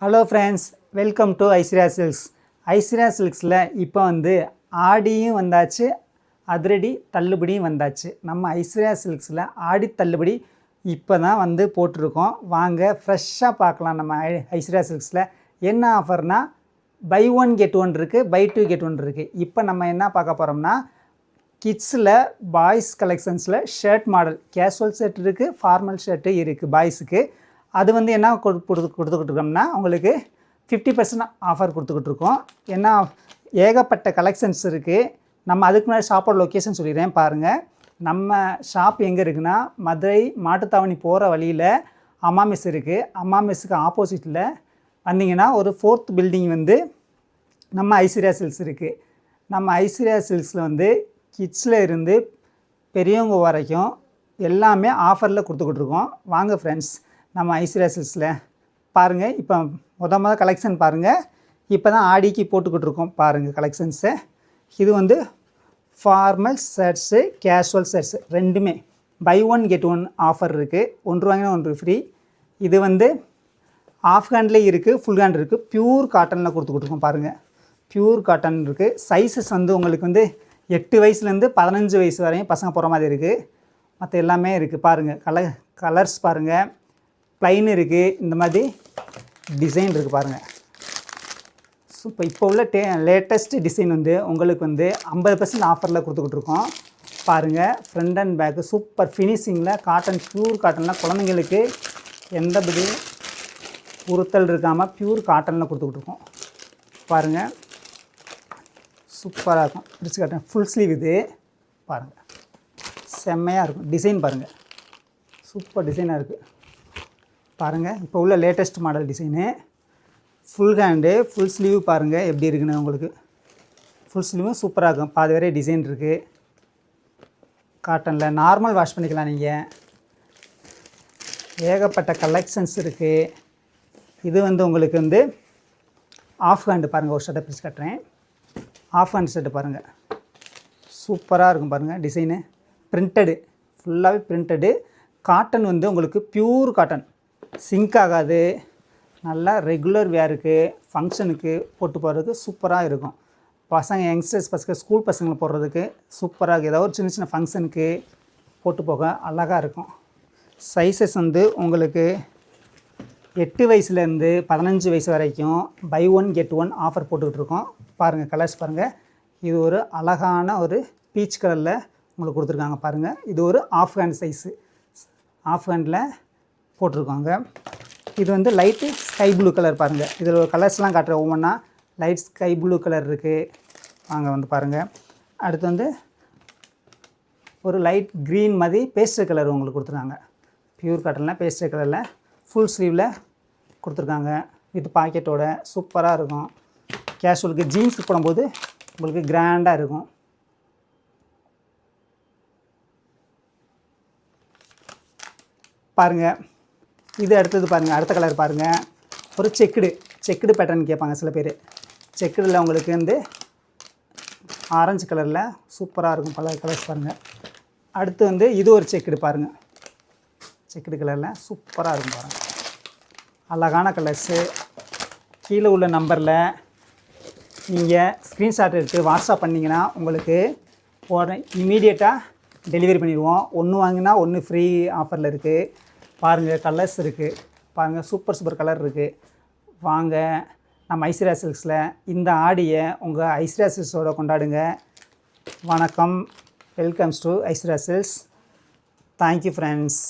Hello friends, welcome to Aishwarya silks. Aishwarya சில்க்ஸில் இப்போ ஆடியும் வந்தாச்சு, அதிரடி தள்ளுபடியும் வந்தாச்சு. நம்ம ஐஸ்வர்யா சில்க்ஸில் ஆடி தள்ளுபடி இப்போ தான் போட்டிருக்கோம். வாங்க ஃப்ரெஷ்ஷாக பார்க்கலாம். நம்ம ஐஸ்வர்யா சில்க்ஸில் என்ன ஆஃபர்னால் பை ஒன் கெட் ஒன் இருக்குது, பை டூ கெட் ஒன் இருக்குது. இப்போ நம்ம என்ன பார்க்க போகிறோம்னா கிட்ஸில் பாய்ஸ் கலெக்ஷன்ஸில் ஷர்ட் மாடல் கேஷுவல் ஷர்ட் இருக்குது, ஃபார்மல் ஷர்ட்டு இருக்குது பாய்ஸுக்கு. அது என்ன கொடுத்துக்கிட்டு இருக்கோம்னா உங்களுக்கு 50% ஆஃபர் கொடுத்துக்கிட்டு இருக்கோம். ஏன்னா ஏகப்பட்ட கலெக்ஷன்ஸ் இருக்குது. நம்ம அதுக்கு முன்னாடி ஷாப்போட லொக்கேஷன் சொல்லிடுறேன் பாருங்கள். நம்ம ஷாப் எங்கே இருக்குன்னா மதுரை மாட்டுத்தாவணி போகிற வழியில் அம்மா மெஸ் இருக்குது. அம்மா மெஸ்ஸுக்கு ஆப்போசிட்டில் வந்தீங்கன்னா ஒரு 4th பில்டிங் நம்ம ஐஸ்வர்யா சில்க்ஸ் இருக்குது. நம்ம ஐஸ்வர்யா சில்க்ஸில் கிட்ஸில் இருந்து பெரியவங்க வரைக்கும் எல்லாமே ஆஃபரில் கொடுத்துக்கிட்டு இருக்கோம். வாங்க ஃப்ரெண்ட்ஸ், நம்ம ஐஸ்வர்யா சில்க்ஸில் பாருங்கள். இப்போ மொதல் கலெக்ஷன் பாருங்கள். இப்போ தான் ஆடிக்கு போட்டுக்கிட்டு இருக்கோம் பாருங்கள் கலெக்ஷன்ஸை. இது ஃபார்மல் ஷர்ட்ஸு, கேஷுவல் ஷர்ட்ஸு ரெண்டுமே buy one get one offer இருக்குது. ஒன்று வாங்கினா ஒன்று ஃப்ரீ. இது ஆஃப் ஹேண்ட்லேயே இருக்குது, ஃபுல் ஹேண்ட் இருக்குது. ப்யூர் காட்டனில் கொடுத்துக்கிட்டு இருக்கோம் பாருங்கள். ப்யூர் காட்டன் இருக்குது. சைஸஸ் உங்களுக்கு 8 வயசுலேருந்து 15 வயசு வரையும் பசங்க போகிற மாதிரி இருக்குது. மற்ற எல்லாமே இருக்குது பாருங்கள். கலர்ஸ் பாருங்கள். ப்ளைன் இருக்குது, இந்த மாதிரி டிசைன் இருக்குது பாருங்கள். இப்போ உள்ள லேட்டஸ்ட் டிசைன் உங்களுக்கு 50% ஆஃபரில் கொடுத்துக்கிட்டு இருக்கோம் பாருங்கள். ஃப்ரண்ட் அண்ட் பேக்கு சூப்பர் ஃபினிஷிங்கில் காட்டன், ப்யூர் காட்டனில் குழந்தைங்களுக்கு எந்தபடி உறுத்தல் இருக்காமல் ப்யூர் காட்டனில் கொடுத்துக்கிட்டு இருக்கோம் பாருங்கள். சூப்பராக இருக்கும். பிரிச்சு காட்டன் ஃபுல் ஸ்லீவ் இது பாருங்கள். செம்மையாக இருக்கும். டிசைன் பாருங்கள், சூப்பர் டிசைனாக இருக்குது பாருங்கள். இப்போ உள்ள latest model design. Full hand, full sleeve பாருங்கள் எப்படி இருக்குன்னு. உங்களுக்கு ஃபுல் ஸ்லீவும் சூப்பராக இருக்கும். பாதி வரை டிசைன் இருக்குது காட்டனில். நார்மல் வாஷ் பண்ணிக்கலாம் நீங்கள். ஏகப்பட்ட கலெக்ஷன்ஸ் இருக்குது. இது உங்களுக்கு ஆஃப் ஹேண்டு பாருங்கள். ஒரு ஷர்ட்டை பிரித்து கட்டுறேன். ஆஃப் ஹேண்ட் ஷர்ட்டு பாருங்கள், சூப்பராக இருக்கும் பாருங்கள். டிசைனு பிரிண்டடு, ஃபுல்லாகவே பிரிண்டடு. காட்டன் உங்களுக்கு ப்யூர் காட்டன், சிங்க் ஆகாது. நல்லா ரெகுலர் வேருக்கு, ஃபங்க்ஷனுக்கு போட்டு போகிறதுக்கு சூப்பராக இருக்கும். பசங்க யங்ஸ்டர்ஸ் பசங்க ஸ்கூல் பசங்களை போடுறதுக்கு சூப்பராக இருக்குது. ஏதாவது ஒரு சின்ன சின்ன ஃபங்க்ஷனுக்கு போட்டு போக அழகாக இருக்கும். சைஸஸ் உங்களுக்கு 8 வயசுலேருந்து 15 வயசு வரைக்கும் buy one get one offer போட்டுக்கிட்டு இருக்கோம் பாருங்கள். கலர்ஸ் பாருங்கள். இது ஒரு அழகான ஒரு பீச் கலரில் உங்களுக்கு கொடுத்துருக்காங்க பாருங்கள். இது ஒரு ஆஃப் ஹேண்ட் சைஸு, ஆஃப் ஹேண்டில் போட்டிருக்காங்க. இது லைட்டு ஸ்கை ப்ளூ கலர் பாருங்கள். இதில் ஒரு கலர்ஸ்லாம் காட்டுறேன் ஒவ்வொன்றா. லைட் ஸ்கை ப்ளூ கலர் இருக்குது. வாங்க பாருங்கள். அடுத்து ஒரு லைட் க்ரீன் மாதிரி பேஸ்டல் கலர் உங்களுக்கு கொடுத்துருக்காங்க. ப்யூர் காட்டனில் பேஸ்டல் கலரில் ஃபுல் ஸ்லீவில் கொடுத்துருக்காங்க. வித் பாக்கெட்டோட சூப்பராக இருக்கும். கேஷுவலுக்கு ஜீன்ஸ் போடும்போது உங்களுக்கு கிராண்டாக இருக்கும். பாருங்கள். இது அடுத்தது பாருங்கள். அடுத்த கலர் பாருங்கள். ஒரு செக்குடு பேட்டர்ன் கேட்பாங்க சில பேர். செக்குடில் உங்களுக்கு ஆரஞ்சு கலரில் சூப்பராக இருக்கும். பல கலர்ஸ் பாருங்கள். அடுத்து இது ஒரு செக்குடு பாருங்கள். செக்குடு கலரில் சூப்பராக இருக்கும் பாருங்கள். அழகான கலர்ஸு. கீழே உள்ள நம்பரில் நீங்கள் ஸ்க்ரீன்ஷாட் எடுத்து வாட்ஸ்அப் பண்ணிங்கன்னா உங்களுக்கு உடனே இமீடியட்டாக டெலிவரி பண்ணிடுவோம். ஒன்று வாங்கினா ஒன்று ஃப்ரீ ஆஃபரில் இருக்குது பாருங்கள். கலர்ஸ் இருக்குது பாருங்கள். சூப்பர் கலர் இருக்குது. வாங்க நம்ம ஐஸ்வர்யா சில்க்ஸில் இந்த ஆடியை உங்கள் ஐஸ்வர்யா சில்க்ஸோடு கொண்டாடுங்க. வணக்கம், welcomes to Aishwarya silks. Thank you friends.